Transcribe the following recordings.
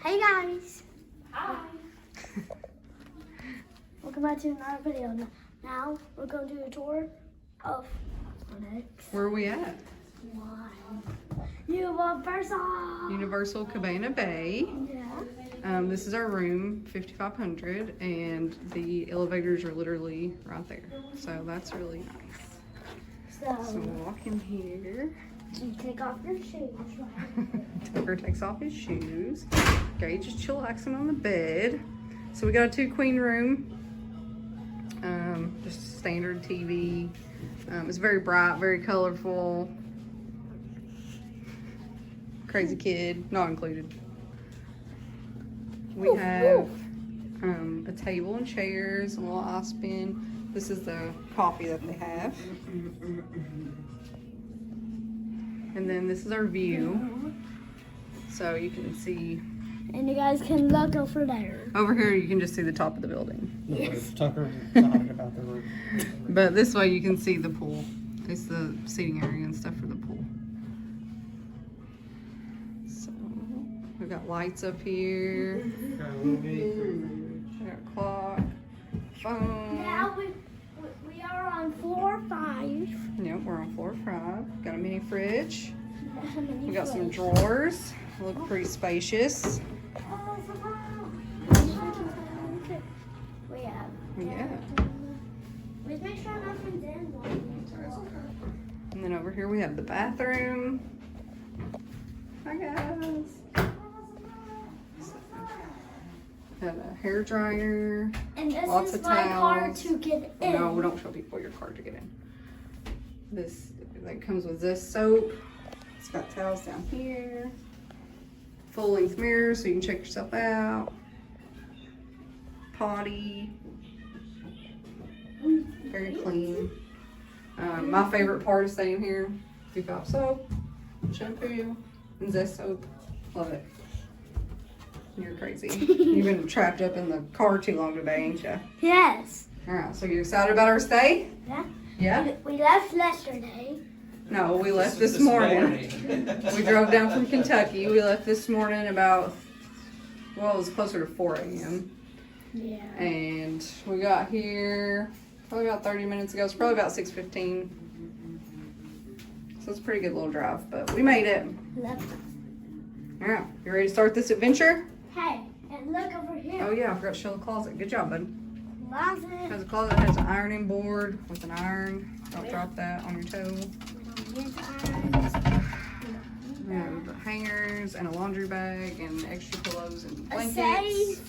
Hey guys! Hi! Welcome back to another video. Now we're going to do a tour of Where are we at? Universal Cabana Bay. Yeah. This is our room, 5500, and the elevators are literally right there. So that's really nice. So we'll walk in here. You take off your shoes, right? Tucker takes off his shoes. Gage is chillaxing on the bed. So we got a 2-queen room. Just standard TV. It's very bright, very colorful. Crazy kid, not included. We have a table and chairs, a little ice bin. This is the coffee that they have. And then this is our view. So you can see. And you guys can look over there. Over here you can just see the top of the building. Yes. Tucker talking about the roof. But this way you can see the pool. It's the seating area and stuff for the pool. So we've got lights up here. We got a clock, phone. Now we are on floor 5. Yep, we're on floor 5. Got a mini fridge. We got some drawers. Look pretty spacious. Yeah. Let's make sure nothing's in. And then over here we have the bathroom. Hi guys. Got a hair dryer. And this Lots is of my card towels. to get in. No, we don't show people your card to get in. This that comes with this soap. It's got towels down here. Full length mirror so you can check yourself out. Potty. Very clean. My favorite part of staying here, you've got soap, shampoo, and Zest soap. Love it. You're crazy. You've been trapped up in the car too long today, ain't you? Yes. Alright, so you excited about our stay? Yeah. Yeah? We left yesterday. No, we left this morning. We drove down from Kentucky. We left this morning about, well, it was closer to 4 a.m. Yeah. And we got here probably about 30 minutes ago. It's probably about 6:15. So it's a pretty good little drive, but we made it. Left. Alright, you ready to start this adventure? Hey, and look over here. Oh yeah, I forgot to show the closet. Good job, bud. Closet. Because the closet has an ironing board with an iron. Don't drop that on your toe. And the hangers and a laundry bag and extra pillows and blankets.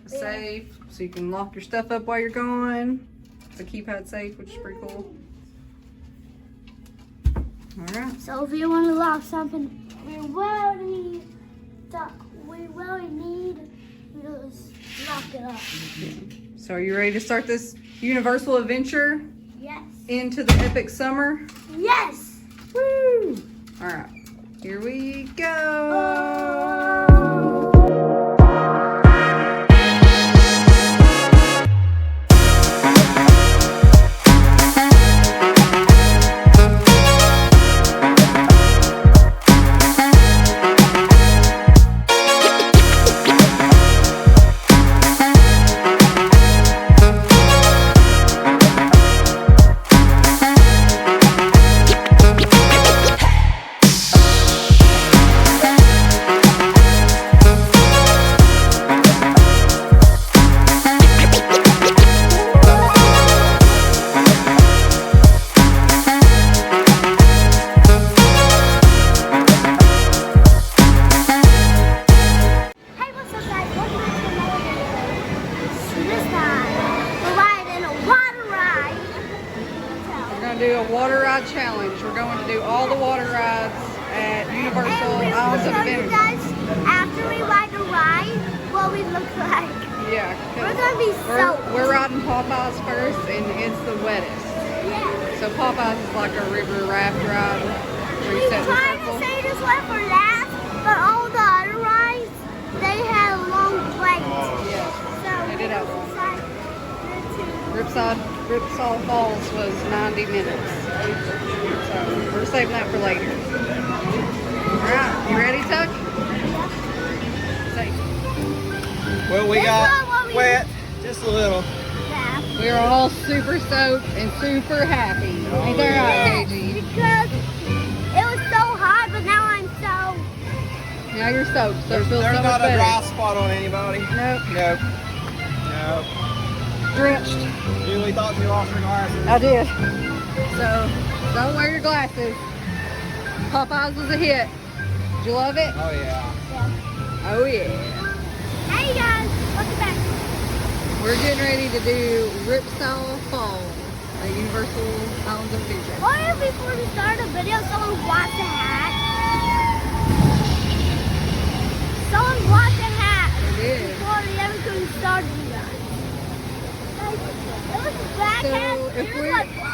A safe, so you can lock your stuff up while you're gone. It's a keypad safe, which is pretty cool. Alright. So if you want to lock something, we really need to just lock it up. So are you ready to start this Universal adventure Yes. into the epic summer? Yes. Woo! Alright, here we go! Do a water ride challenge. We're going to do all the water rides at Universal Islands of Adventure. You guys, after we ride the ride, what we look like. Yeah. We're going to be soaked. We're riding Popeyes first, and it's the wettest. Yeah. So Popeyes is like a river raft ride. Where We you sit in a tried to circle. say this one for last, but all the other rides, they had a long wait. Yeah. So They did have one. decided Ripsaw Falls was 90 minutes. So we're saving that for later. Alright, you ready, Tuck? Safe. Well, we This got one what we- wet, just a little. Yeah. We are all super soaked and super happy. Ain't that right, Yes, KG? because it was so hot, but now I'm so. Now you're soaked, so it There's feels so much not a better. dry spot on anybody. Nope. Nope. Nope. Drenched. Julie thought she lost her glasses. I did. So, don't wear your glasses. Popeyes was a hit. Did you love it? Oh yeah. Oh yeah. Hey guys, welcome back. We're getting ready to do Ripsaw Falls at Universal Islands of Adventure. Or before we start the video, someone bought the hat. Someone bought the hat I did. before we ever could start you guys. It was a black So, hat. if It was we're- like, whoa!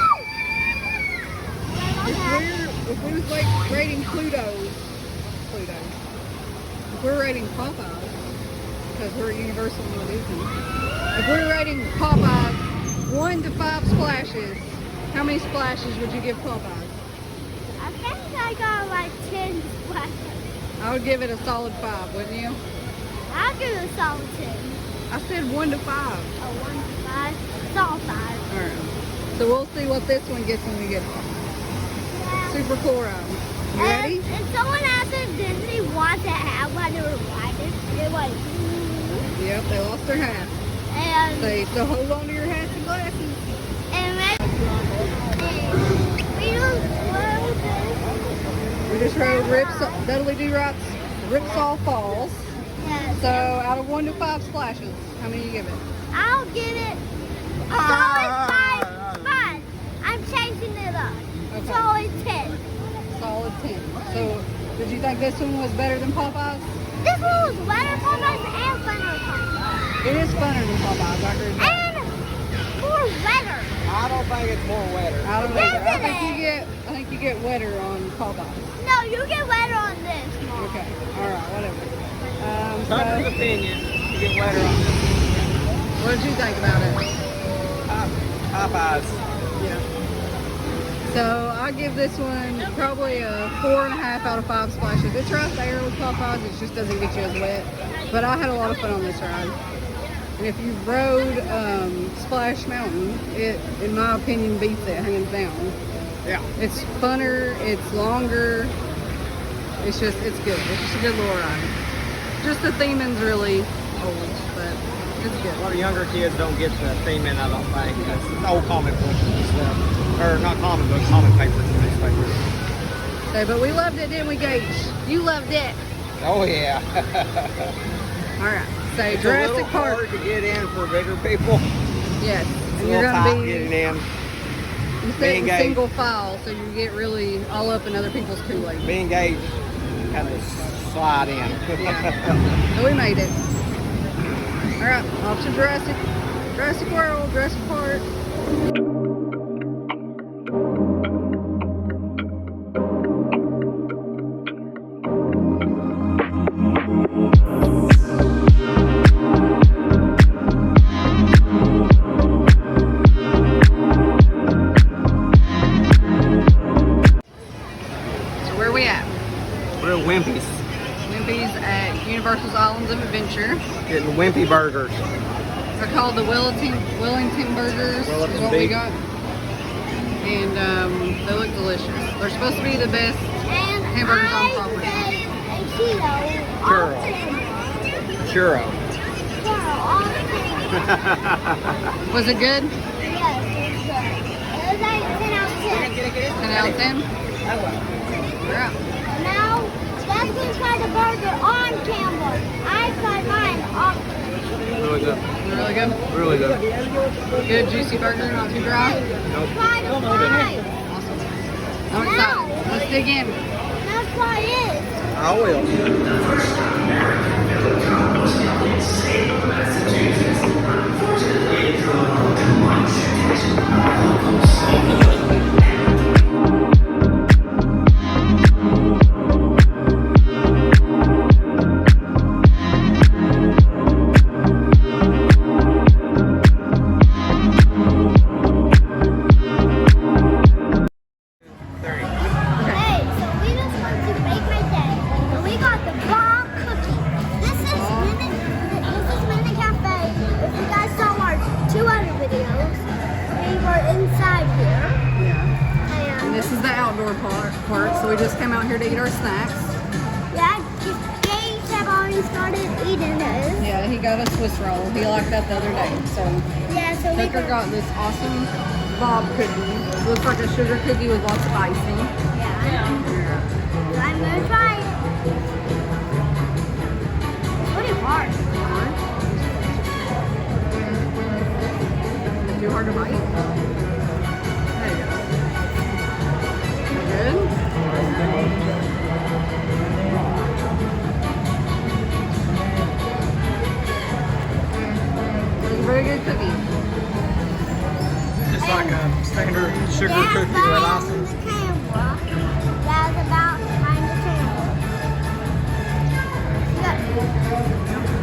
If we was like rating Pluto, if we're rating Popeyes, because we're at Universal and Disney, if we're rating Popeyes 1 to 5 splashes, how many splashes would you give Popeyes? I think I got like 10 splashes. I would give it a solid 5, wouldn't you? I'll give it a solid 10. I said 1 to 5. A 1 to 5. Solid 5. Alright. So we'll see what this one gets when we get there. Super cool ride. You ready? And someone asked if Disney wants a hat while they were riding. They're like, Yep, they lost their hat. and So hold on to your hats and glasses. we don't We just rode Dudley Do Right's Ripsaw Falls. Yes. So out of 1 to 5 splashes, how many you give it? I'll give it a solid 5, but I'm changing it up. Okay. Solid 10. Solid 10. So did you think this one was better than Popeyes? This one was wetter Popeyes and funner Popeyes. It is funner than Popeyes, I agree with that. And more wetter. I don't think it's more wetter. I don't know. Yes, I it think you get wetter on Popeyes. No, you get wetter on this, Mom. Okay. All right. Whatever. Hunter's So, opinion, you get wetter on this. what did you think about it? Popeyes. Yeah. So I give this one probably a 4.5 out of 5 splashes. It's right there with Popeyes. It just doesn't get you as wet. But I had a lot of fun on this ride. And if you rode Splash Mountain, it, in my opinion, beats it hands down. Yeah. It's funner. It's longer. It's good. It's just a good little ride. Just the theming's really old, but it's A good. lot of younger kids don't get the theme in, I don't think. That's old comic books and stuff. Or not comic books, comic papers and newspapers. So, but we loved it, didn't we, Gage? You loved it. Oh yeah. All right. So It's a Jurassic little Park. hard to get in for bigger people. Yes. It's a And you're little gonna tight be getting in. you sit in engaged. single file, so you get really all up in other people's Kool-Aid. Me and Gage kind of slide in. Yeah. So we made it. All right. Off to Jurassic World, Jurassic Park. Where we at? We're at Wimpy's. Wimpy's at Universal's Islands of Adventure. Getting Wimpy burgers. They're called the Wellington Burgers. Wellington is what we beef. got. And they look delicious. They're supposed to be the best And hamburgers on I property. say a kilo. Churro. Churro. Churro. Was it good? Yes, it's good. It was like 10 out of 10. 10 out of 10? Yeah. Now, let's go try the burger on camera. I tried mine off. Really good. Really good? Really good. Good juicy burger, not too dry? Try the fries. Awesome. I'm excited. Let's dig in. That's what it is. I will. Hey, so we just went to Bake My Day, and we got the bomb cookie. This is mini inside here. Yeah. And And this is the outdoor part. So we just came out here to eat our snacks. yeah, Gage have already started eating this. Yeah, he got a Swiss roll. He liked that the other day. So Yeah, so we Tucker got this awesome Bob cookie. Looks like a sugar cookie with lots of icing. Yeah. I'm gonna try it. It's pretty hard. Is it too hard to bite? There you go. Good? It's a very good cookie. Just like a standard sugar cookie with icing. The camera. That's about behind the camera. Look.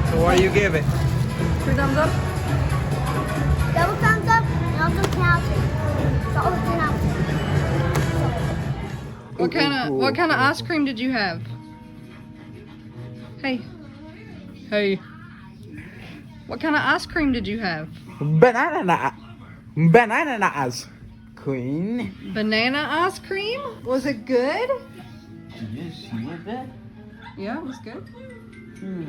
So what do you give it? 2 thumbs up? Double thumbs up and also counting. So open up. What kind of ice cream did you have? Hey. Hey. What kind of ice cream did you have? Banana ice cream. Banana ice cream? Was it good? Did you see it there? Yeah, it was good. Hmm.